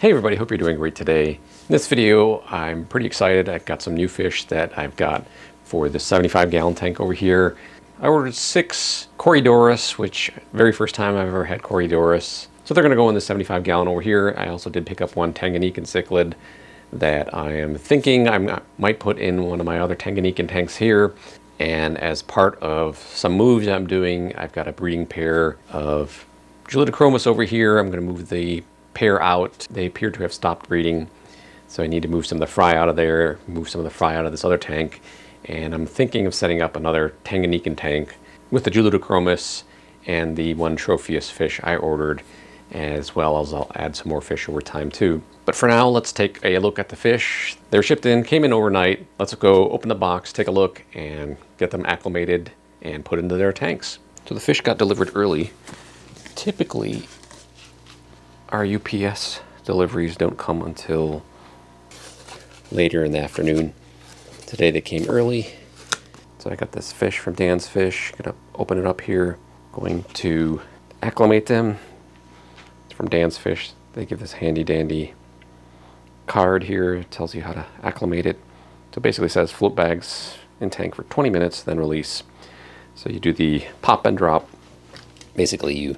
Hey everybody, hope you're doing great today. In this video, I'm pretty excited. I've got some new fish that I've got for the 75-gallon tank over here. I ordered 6 Corydoras, which very first time I've ever had Corydoras. So they're gonna go in the 75-gallon over here. I also did pick up one Tanganyikan cichlid that I am thinking I might put in one of my other Tanganyikan tanks here. And as part of some moves I'm doing, I've got a breeding pair of Gelidochromis over here. I'm gonna move the pair out. They appear to have stopped breeding, so I need to move some of the fry out of there, move some of the fry out of this other tank, and I'm thinking of setting up another Tanganyikan tank with the Gelidochromis and the one Tropheus fish I ordered, as well as I'll add some more fish over time too. But for now, let's take a look at the fish. They're shipped in, came in overnight. Let's go open the box, take a look, and get them acclimated and put into their tanks. So the fish got delivered early. Typically, our UPS deliveries don't come until later in the afternoon. Today they came early. So I got this fish from Dan's Fish. Gonna open it up here. Going to acclimate them. It's from Dan's Fish. They give this handy dandy card here. It tells you how to acclimate it. So it basically says float bags in tank for 20 minutes, then release. So you do the pop and drop. Basically you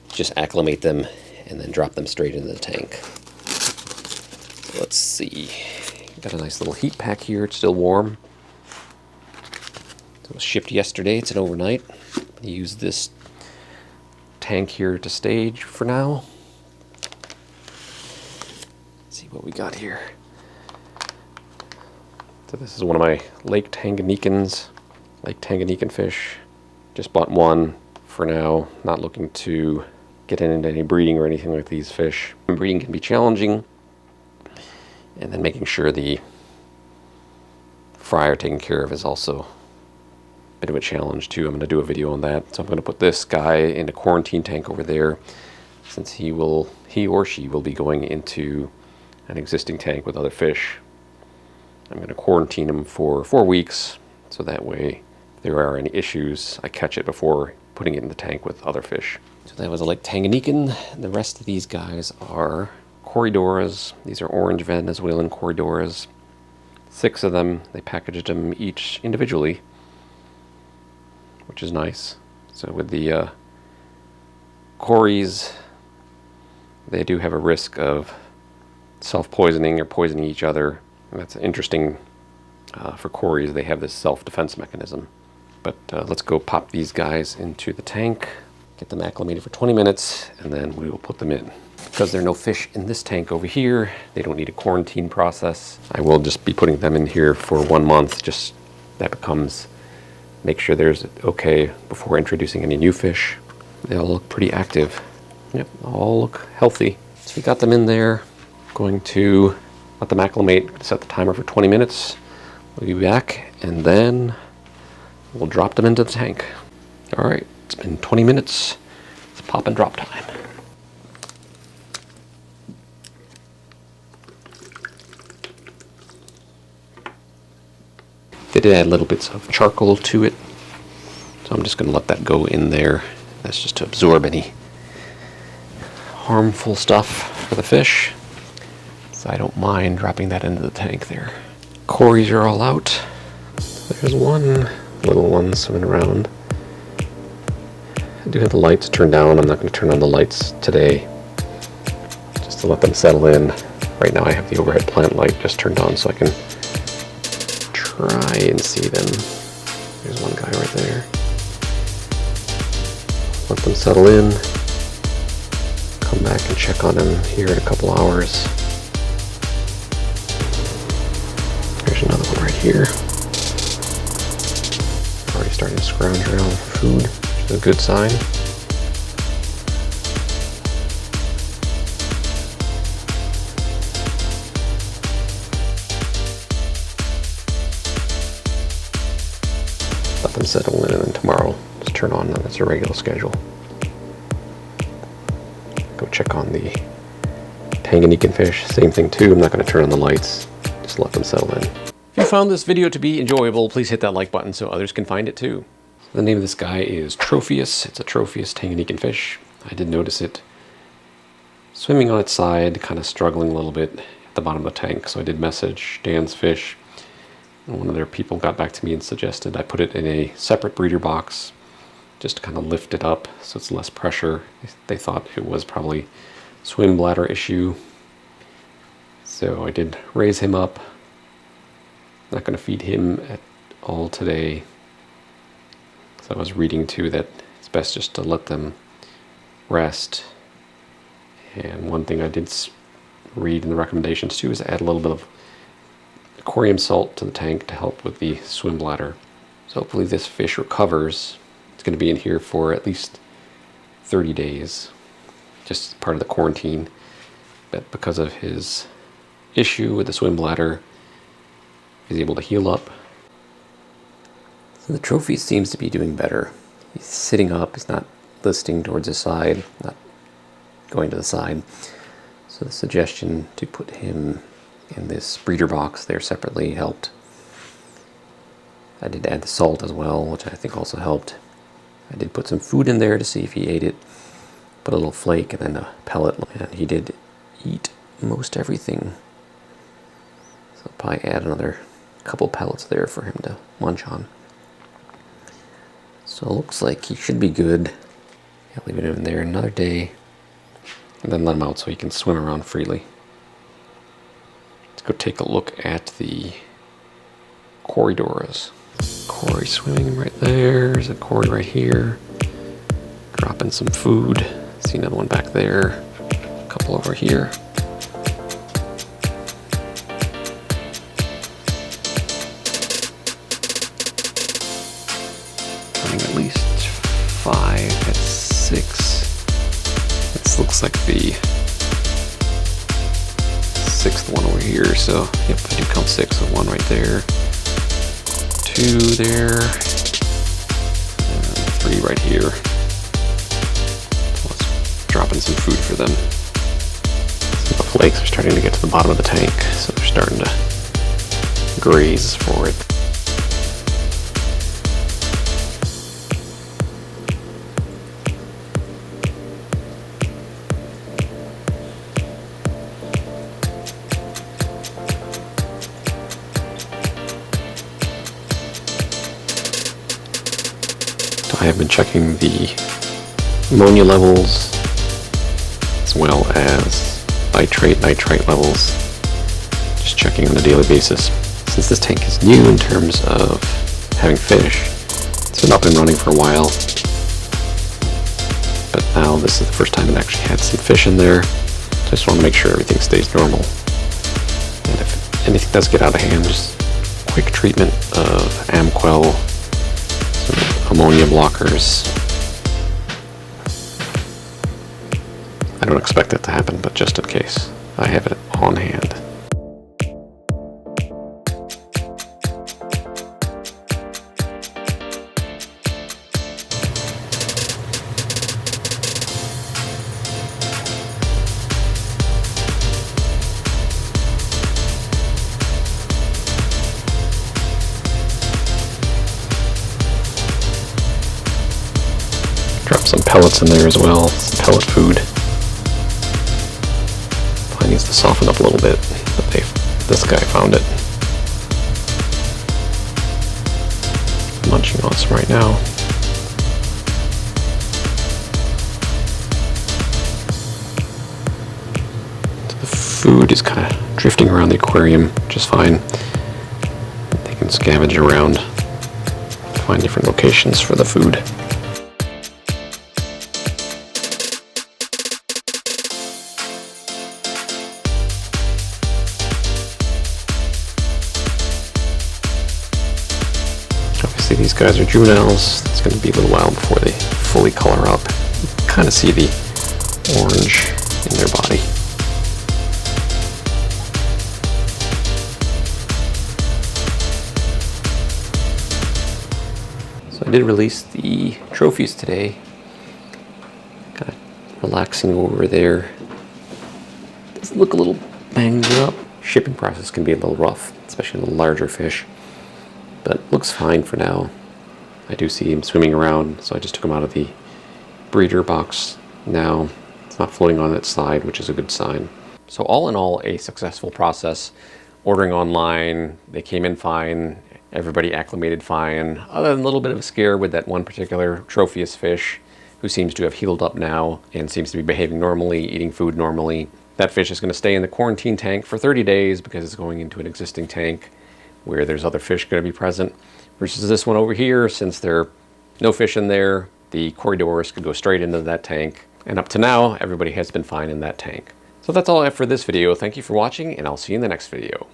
just acclimate them and then drop them straight into the tank. Let's see. Got a nice little heat pack here. It's still warm. So it was shipped yesterday. It's an overnight. You use this tank here to stage for now. Let's see what we got here. So this is one of my Lake Tanganyikan fish. Just bought one for now. Not looking to get into any breeding or anything like these fish. Breeding can be challenging, and then making sure the fry are taken care of is also a bit of a challenge too. I'm going to do a video on that. So I'm going to put this guy in a quarantine tank over there, since he or she will be going into an existing tank with other fish. I'm going to quarantine him for 4 weeks, so that way if there are any issues, I catch it before putting it in the tank with other fish. So that was a Lake Tanganyikan. The rest of these guys are Corydoras. These are orange Venezuelan Corydoras. 6 of them. They packaged them each individually, which is nice. So with the Corys, they do have a risk of self-poisoning or poisoning each other. And that's interesting for Corys. They have this self-defense mechanism. But let's go pop these guys into the tank, get them acclimated for 20 minutes, and then we will put them in. Because there are no fish in this tank over here, they don't need a quarantine process. I will just be putting them in here for 1 month, just that becomes, make sure there's okay before introducing any new fish. They all look pretty active. Yep, all look healthy. So we got them in there. Going to let them acclimate, set the timer for 20 minutes. We'll be back, and then we'll drop them into the tank. All right, it's been 20 minutes. It's pop and drop time. They did add little bits of charcoal to it, so I'm just going to let that go in there. That's just to absorb any harmful stuff for the fish. So I don't mind dropping that into the tank there. Corys are all out. There's one little one swimming around. I do have the lights turned down. I'm not going to turn on the lights today, just to let them settle in. Right now I have the overhead plant light just turned on so I can try and see them. There's one guy right there. Let them settle in. Come back and check on them here in a couple hours. There's another one right here. Already starting to scrounge around for food, which is a good sign. Let them settle in, and then tomorrow just turn on them. It's a regular schedule. Go check on the Tanganyikan fish. Same thing too. I'm not going to turn on the lights. Just let them settle in. If you found this video to be enjoyable, please hit that like button so others can find it too. The name of this guy is Tropheus. It's a Tropheus Tanganyikan fish. I did notice it swimming on its side, kind of struggling a little bit at the bottom of the tank. So I did message Dan's Fish, and one of their people got back to me and suggested I put it in a separate breeder box just to kind of lift it up so it's less pressure. They thought it was probably swim bladder issue. So I did raise him up. Not going to feed him at all today. So I was reading too that it's best just to let them rest. And one thing I did read in the recommendations too is add a little bit of aquarium salt to the tank to help with the swim bladder. So hopefully this fish recovers. It's going to be in here for at least 30 days, just part of the quarantine. But because of his issue with the swim bladder, he's able to heal up. So the trophy seems to be doing better. He's sitting up, he's not listing towards the side, not going to the side. So the suggestion to put him in this breeder box there separately helped. I did add the salt as well, which I think also helped. I did put some food in there to see if he ate it. Put a little flake and then a pellet, and he did eat most everything. So I'll probably add another couple pellets there for him to munch on. So it looks like he should be good. I'll leave it in there another day and then let him out so he can swim around freely. Let's go take a look at the Corydoras. Cory swimming right there. There's a Cory right here. Dropping some food. See another one back there. A couple over here. Running at least 5 at 6. This looks like the 6th one over here. So, yep, I do count 6. So 1 right there. 2 there, and 3 right here. Plus dropping some food for them. So the flakes are starting to get to the bottom of the tank, so they're starting to graze for it. I have been checking the ammonia levels as well as nitrate levels, just checking on a daily basis. Since this tank is new in terms of having fish, it's been up and running for a while, but now this is the first time it actually had some fish in there. So I just want to make sure everything stays normal. And if anything does get out of hand, just quick treatment of Amquel, ammonia blockers. I don't expect that to happen, but just in case, I have it on hand. Drop some pellets in there as well, some pellet food. Probably needs to soften up a little bit, but this guy found it. Munching on some right now. So the food is kind of drifting around the aquarium, which is fine. They can scavenge around, find different locations for the food. Obviously these guys are juveniles. It's going to be a little while before they fully color up. You can kind of see the orange in their body. So I did release the trophies today. Kind of relaxing over there. Does look a little banged up. Shipping process can be a little rough, especially in the larger fish. But looks fine for now. I do see him swimming around, so I just took him out of the breeder box now. It's not floating on its side, which is a good sign. So all in all, a successful process. Ordering online, they came in fine. Everybody acclimated fine, other than a little bit of a scare with that one particular Tropheus fish who seems to have healed up now and seems to be behaving normally, eating food normally. That fish is going to stay in the quarantine tank for 30 days because it's going into an existing tank where there's other fish going to be present. Versus this one over here, since there are no fish in there, the Corydoras could go straight into that tank. And up to now, everybody has been fine in that tank. So that's all I have for this video. Thank you for watching, and I'll see you in the next video.